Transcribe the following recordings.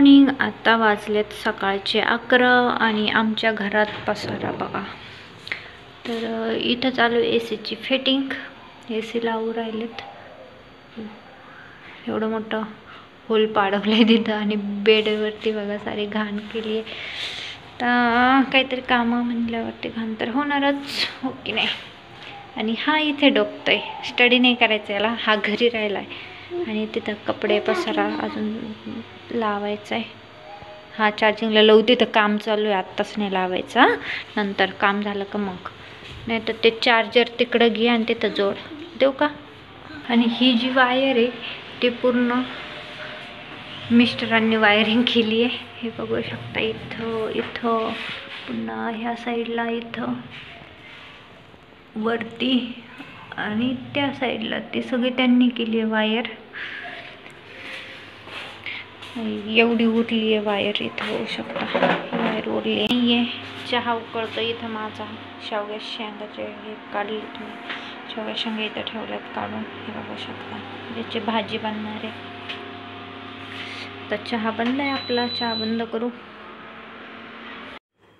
Morning. आता वाजलेत सकाळचे 11 आणि आमच्या घरात पसारा बघा. तर इथं चालू एसीची फिटिंग. एसी लावू राहिलेत. एवढं मोठं होल पाडवलंय तिथं आणि बेडवरती बघा सारी घाण केली आहे. तर काहीतरी कामं म्हणल्यावरती घाण तर होणारच, हो की नाही. आणि हा इथे डोकतोय, स्टडी नाही करायचं याला, हा घरी राहिला आहे. आणि तिथं कपडे पसारा अजून लावायचा आहे. हा चार्जिंगला लावू, तिथं काम चालू आहे, आत्ताच नाही लावायचा, नंतर काम झालं का मग. नाही तर ते चार्जर तिकडं घे आणि तिथं जोड देऊ का. आणि ही जी वायर आहे ती पूर्ण मिस्टरांनी वायरिंग केली आहे. हे बघू शकता, इथं इथं पुन्हा ह्या साईडला, इथं वरती आणि त्या साईडला, ती सगळी त्यांनी केली आहे वायर. एवढी उरली आहे वायर, इथं होऊ शकता वायर उरली नाही आहे. चहा उकळतो इथं माझा. शेवग्या शेंगाचे हे काढले तुम्ही, शेवग्या शेंगा इथं ठेवल्यात काढून, हे बघू शकता. याची भाजी बनणार आहे. तर चहा बंद आहे आपला, चहा बंद करू.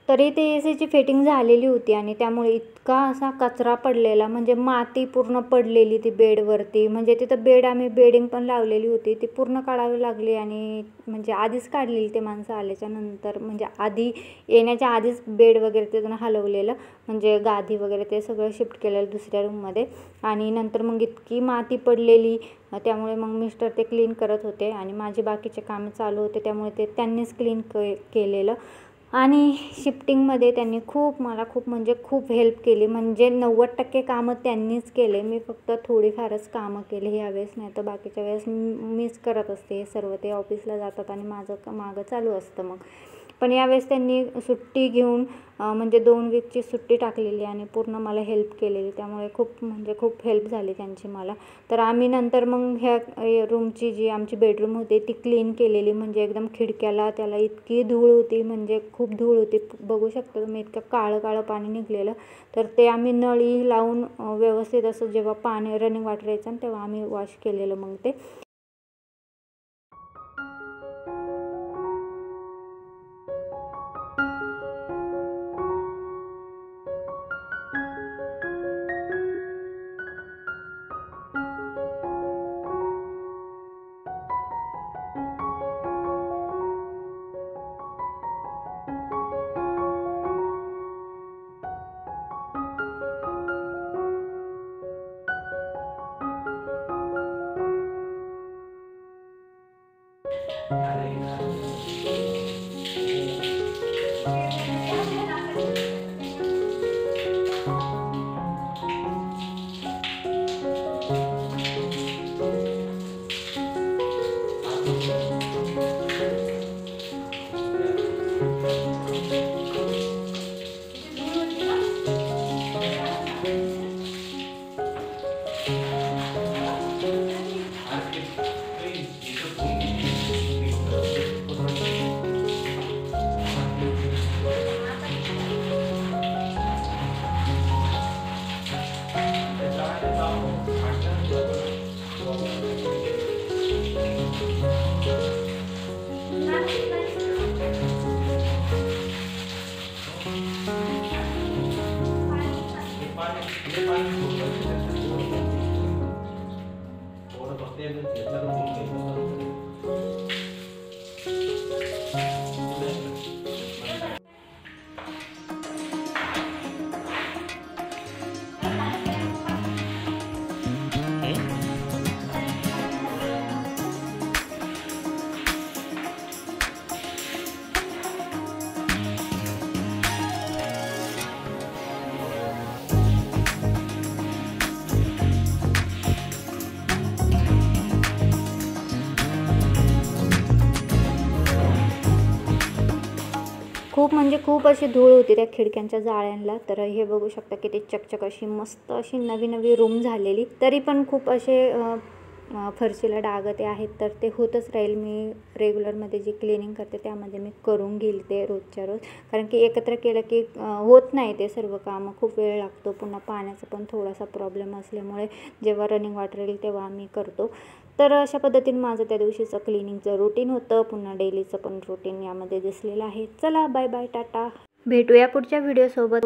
तरी ते एसीची फिटिंग झालेली होती आणि त्यामुळे इतका असा कचरा पडलेला, म्हणजे माती पूर्ण पडलेली ती बेडवरती. म्हणजे तिथं बेड आम्ही बेडिंग पण लावलेली होती, ती पूर्ण काढावी लागली. आणि म्हणजे आधीच काढलेली ते माणसं आल्याच्या नंतर, म्हणजे आधी येण्याच्या आधीच बेड वगैरे तिथून हलवलेलं, म्हणजे गादी वगैरे ते सगळं शिफ्ट केलेलं दुसऱ्या रूममध्ये. आणि नंतर मग इतकी माती पडलेली, त्यामुळे मग मिस्टर ते क्लीन करत होते आणि माझे बाकीचे कामं चालू होते, त्यामुळे ते त्यांनीच क्लीन केलेलं. आणि शिफ्टिंगमध्ये त्यांनी मला खूप हेल्प केली. म्हणजे 90% कामं त्यांनीच केले, मी फक्त थोडीफारच कामं केली यावेळेस. नाही तर बाकीच्या वेळेस मीच करत असते हे सर्व. ते ऑफिसला जातात आणि माझं मागं चालू असतं मग. पण यावेळेस त्यांनी सुट्टी घेऊन, म्हणजे 2 वीकची सुट्टी टाकलेली आणि पूर्ण मला हेल्प केलेली. त्यामुळे खूप हेल्प झाली त्यांची मला. तर आम्ही नंतर मग ह्या रूमची जी आमची बेडरूम होती ती क्लीन केलेली. म्हणजे एकदम खिडक्याला त्याला इतकी धूळ होती, म्हणजे खूप धूळ होती. बघू शकता तुम्ही, इतकं काळं पाणी निघलेलं. तर ते आम्ही नळी लावून व्यवस्थित असं, जेव्हा पाणी रनिंग वॉटर यायचं तेव्हा आम्ही वॉश केलेलं मग ते. खूप अशी धूळ होती त्या खिडक्यांच्या जाळ्यांना. तर हे बघू शकता की ते चकचक अशी मस्त अशी नवी रूम झालेली. तरी पण खूप असे फरशीला डाग ते आहेत, तर ते होतच राहील. मी रेग्युलरमध्ये जी क्लिनिंग करते त्यामध्ये मी करून घेईल ते रोजच्या रोज, कारण की एकत्र केलं की होत नाही ते सर्व कामं, खूप वेळ लागतो. पुन्हा पाण्याचा पण थोडासा प्रॉब्लेम असल्यामुळे जेव्हा रनिंग वॉटर येईल तेव्हा आम्ही करतो. तर अशा पद्धतीने माझं त्या दिवशीचं क्लिनिंगचं रुटीन होतं. पुन्हा डेलीचं पण रुटीन यामध्ये दिसलेलं आहे. चला बाय बाय, टाटा. भेटूया पुढच्या व्हिडिओसोबत.